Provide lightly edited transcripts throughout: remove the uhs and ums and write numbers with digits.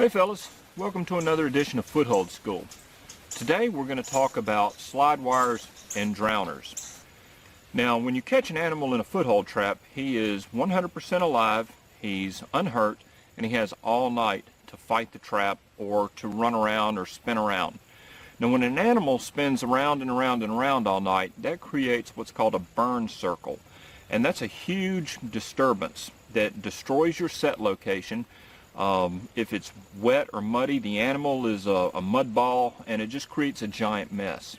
Hey fellas, welcome to another edition of Foothold School. Today we're going to talk about slide wires and drowners. Now when you catch an animal in a foothold trap, he is 100% alive, he's unhurt, and he has all night to fight the trap or to run around or spin around. Now when an animal spins around and around and around all night, that creates what's called a burn circle. And that's a huge disturbance that destroys your set location. If it's wet or muddy, the animal is a mud ball, and it just creates a giant mess.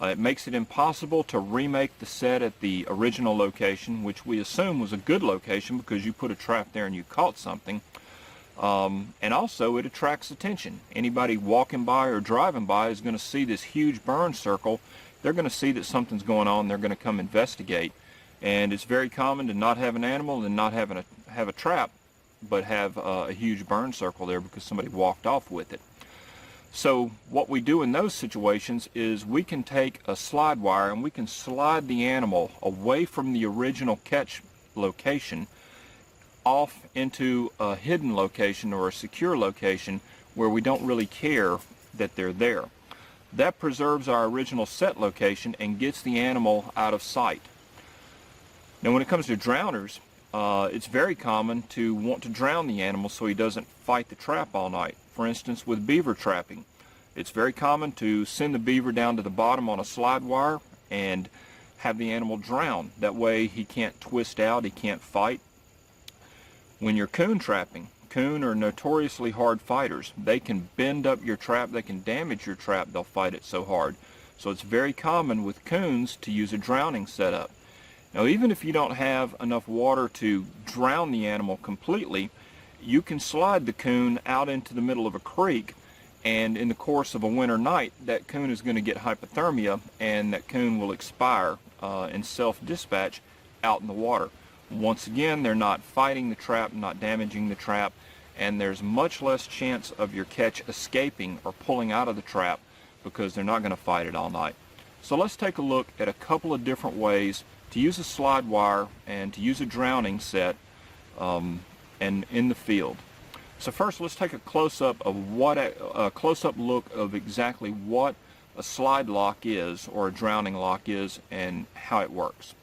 It makes it impossible to remake the set at the original location, which we assume was a good location because you put a trap there and you caught something. And also it attracts attention. Anybody walking by or driving by is going to see this huge burn circle. They're going to see that something's going on. They're going to come investigate. And it's very common to not have an animal and not have a trap, but have a huge burn circle there because somebody walked off with it. So what we do in those situations is we can take a slide wire and we can slide the animal away from the original catch location off into a hidden location or a secure location where we don't really care that they're there. That preserves our original set location and gets the animal out of sight. Now when it comes to drowners, it's very common to want to drown the animal so he doesn't fight the trap all night. For instance, with beaver trapping, it's very common to send the beaver down to the bottom on a slide wire and have the animal drown. That way he can't twist out, he can't fight. When you're coon trapping, coon are notoriously hard fighters. They can bend up your trap, they can damage your trap, they'll fight it so hard. So it's very common with coons to use a drowning setup. Now even if you don't have enough water to drown the animal completely, you can slide the coon out into the middle of a creek, and in the course of a winter night that coon is going to get hypothermia and that coon will expire and self-dispatch out in the water. Once again, they're not fighting the trap, not damaging the trap, and there's much less chance of your catch escaping or pulling out of the trap because they're not going to fight it all night. So let's take a look at a couple of different ways to use a slide wire and to use a drowning set and in the field. So first let's take a close-up look of exactly what a slide lock is or a drowning lock is and how it works.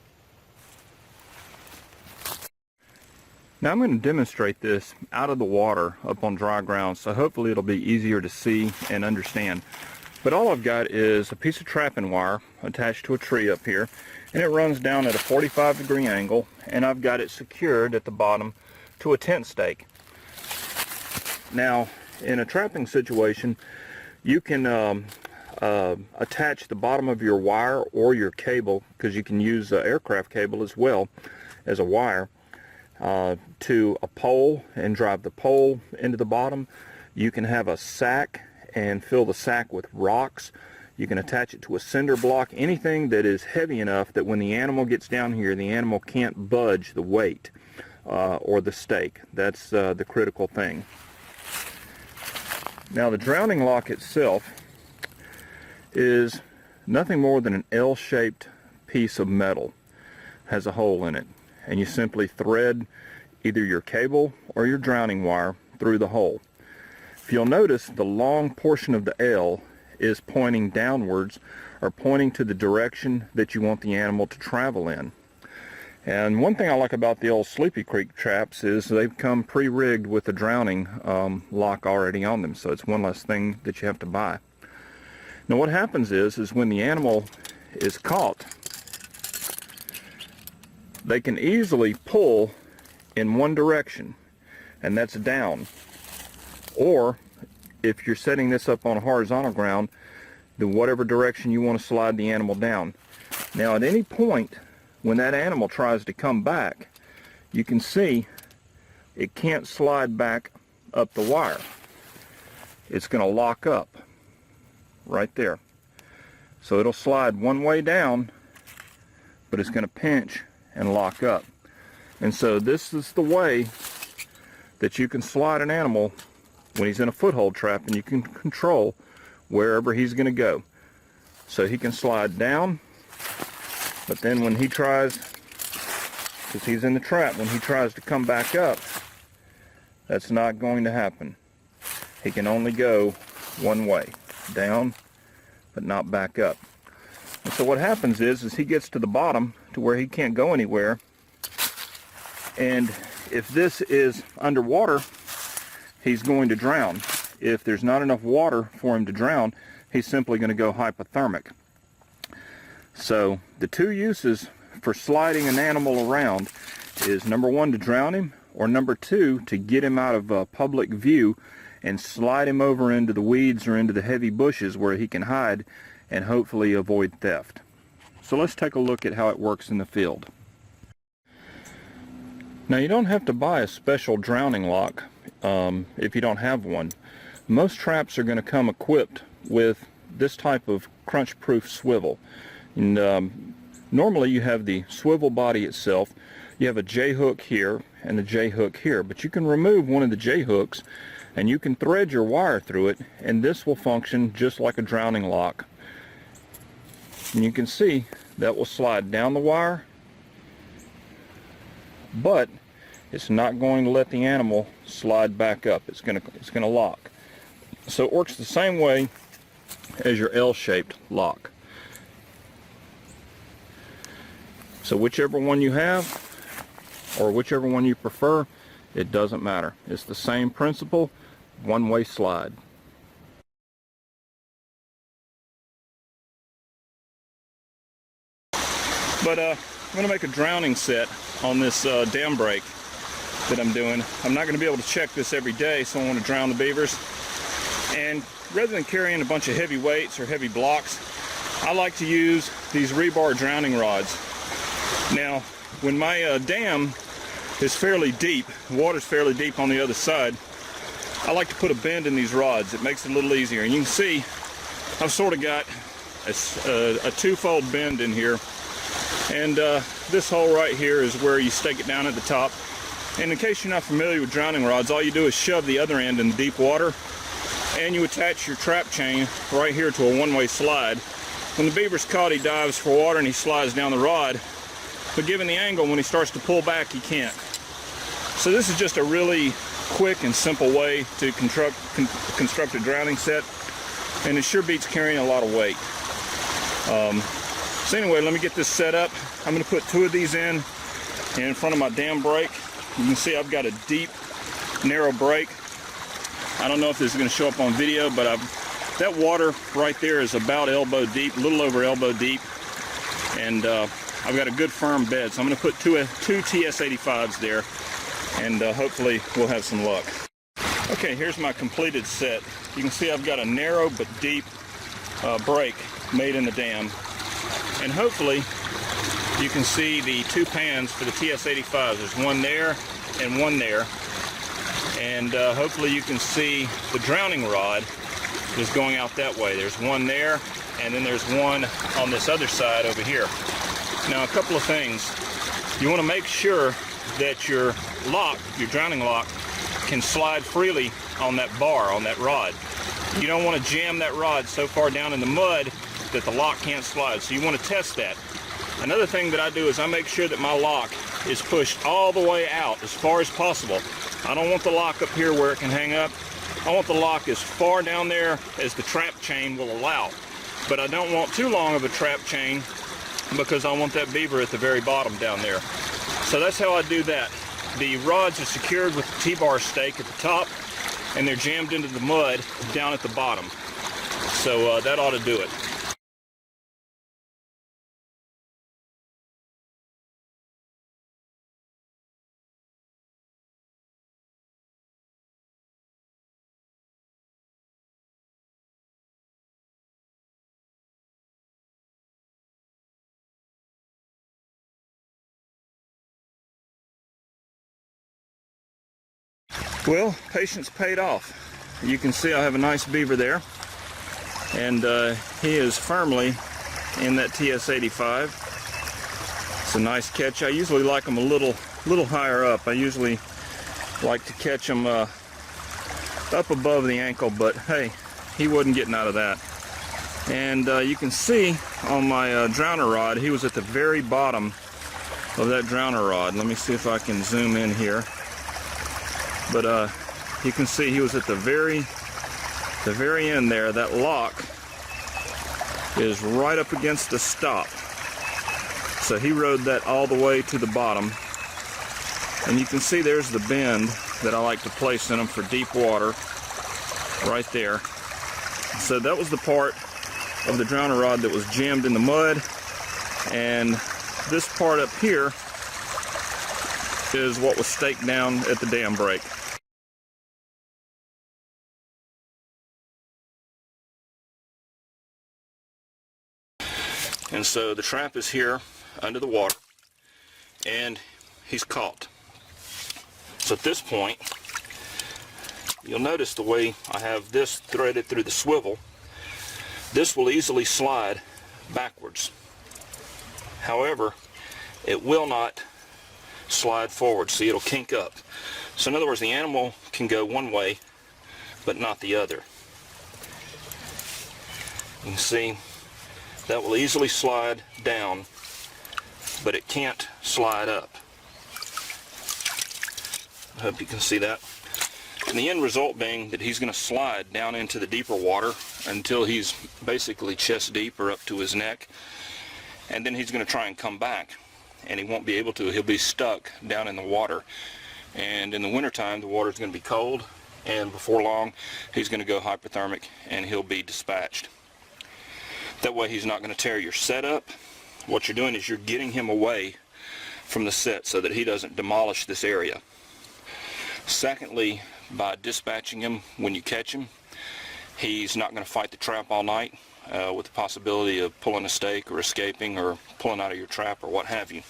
Now I'm going to demonstrate this out of the water up on dry ground, so hopefully it'll be easier to see and understand. But all I've got is a piece of trapping wire attached to a tree up here, and it runs down at a 45-degree angle, and I've got it secured at the bottom to a tent stake. Now in a trapping situation, you can attach the bottom of your wire or your cable, because you can use aircraft cable as well as a wire, to a pole and drive the pole into the bottom. You can have a sack and fill the sack with rocks. You can attach it to a cinder block, anything that is heavy enough that when the animal gets down here, the animal can't budge the weight or the stake. That's the critical thing. Now the drowning lock itself is nothing more than an L-shaped piece of metal. Has a hole in it, and you simply thread either your cable or your drowning wire through the hole. If you'll notice, the long portion of the L is pointing downwards or pointing to the direction that you want the animal to travel in. And one thing I like about the old Sleepy Creek traps is they've come pre-rigged with a drowning lock already on them, so it's one less thing that you have to buy. Now what happens is when the animal is caught, they can easily pull in one direction, and that's down. Or if you're setting this up on horizontal ground, then whatever direction you want to slide the animal down. Now at any point when that animal tries to come back, you can see it can't slide back up the wire. It's going to lock up right there. So it'll slide one way down, but it's going to pinch and lock up. And so this is the way that you can slide an animal when he's in a foothold trap, and you can control wherever he's going to go. So he can slide down, but then when he tries, because he's in the trap, when he tries to come back up, that's not going to happen. he can only go one way, down, but not back up. And so what happens is he gets to the bottom to where he can't go anywhere. And if this is underwater, he's going to drown. If there's not enough water for him to drown, he's simply going to go hypothermic. So the two uses for sliding an animal around is number one, to drown him, or number two, to get him out of public view and slide him over into the weeds or into the heavy bushes where he can hide and hopefully avoid theft. So let's take a look at how it works in the field. Now, you don't have to buy a special drowning lock if you don't have one. Most traps are going to come equipped with this type of crunch-proof swivel. And normally you have the swivel body itself. You have a J-hook here and a J-hook here, but you can remove one of the J-hooks and you can thread your wire through it, and this will function just like a drowning lock. And you can see that will slide down the wire, but it's not going to let the animal slide back up. It's going to lock. So it works the same way as your L-shaped lock. So whichever one you have, or whichever one you prefer, it doesn't matter. It's the same principle, one-way slide. But I'm going to make a drowning set on this dam break that I'm doing. I'm not going to be able to check this every day, so I want to drown the beavers. And rather than carrying a bunch of heavy weights or heavy blocks, I like to use these rebar drowning rods. Now, when my dam is fairly deep, the water's fairly deep on the other side, I like to put a bend in these rods. It makes it a little easier. And you can see I've sort of got a two-fold bend in here. And this hole right here is where you stake it down at the top. And in case you're not familiar with drowning rods, all you do is shove the other end in deep water, and you attach your trap chain right here to a one-way slide. When the beaver's caught, he dives for water and he slides down the rod, but given the angle, when he starts to pull back, he can't. So this is just a really quick and simple way to construct a drowning set, and it sure beats carrying a lot of weight. So anyway, let me get this set up. I'm going to put two of these in front of my dam break. You can see I've got a deep, narrow break. I don't know if this is going to show up on video, but that water right there is about elbow deep, a little over elbow deep, and I've got a good firm bed. So I'm going to put two TS85s there, and hopefully we'll have some luck. Okay, here's my completed set. You can see I've got a narrow but deep break made in the dam. And hopefully you can see the two pans for the TS85s. There's one there and one there. And hopefully you can see the drowning rod is going out that way. There's one there, and then there's one on this other side over here. Now, a couple of things. You want to make sure that your lock, your drowning lock, can slide freely on that bar, on that rod. You don't want to jam that rod so far down in the mud that the lock can't slide, so you want to test that. Another thing that I do is I make sure that my lock is pushed all the way out as far as possible. I don't want the lock up here where it can hang up. I want the lock as far down there as the trap chain will allow. But I don't want too long of a trap chain because I want that beaver at the very bottom down there. So that's how I do that. The rods are secured with the T-bar stake at the top, and they're jammed into the mud down at the bottom. So that ought to do it. Well, patience paid off. You can see I have a nice beaver there, and he is firmly in that TS85. It's a nice catch. I usually like them a little higher up. I usually like to catch them up above the ankle, but hey, he wasn't getting out of that. And you can see on my drowner rod, he was at the very bottom of that drowner rod. Let me see if I can zoom in here. But you can see he was at the very the very end there, that lock is right up against the stop. So he rode that all the way to the bottom. And you can see there's the bend that I like to place in them for deep water, right there. So that was the part of the drowner rod that was jammed in the mud, and this part up here is what was staked down at the dam break. And so the trap is here under the water, and he's caught. So at this point, you'll notice the way I have this threaded through the swivel, this will easily slide backwards. However, it will not slide forward. See, it'll kink up. So in other words, the animal can go one way, but not the other. You can see that will easily slide down, but it can't slide up. I hope you can see that. And the end result being that he's going to slide down into the deeper water until he's basically chest deep or up to his neck. And then he's going to try and come back, and he won't be able to. He'll be stuck down in the water. And in the wintertime, the water's going to be cold, and before long, he's going to go hypothermic, and he'll be dispatched. That way he's not going to tear your setup. What you're doing is you're getting him away from the set so that he doesn't demolish this area. Secondly, by dispatching him when you catch him, he's not going to fight the trap all night with the possibility of pulling a stake or escaping or pulling out of your trap or what have you.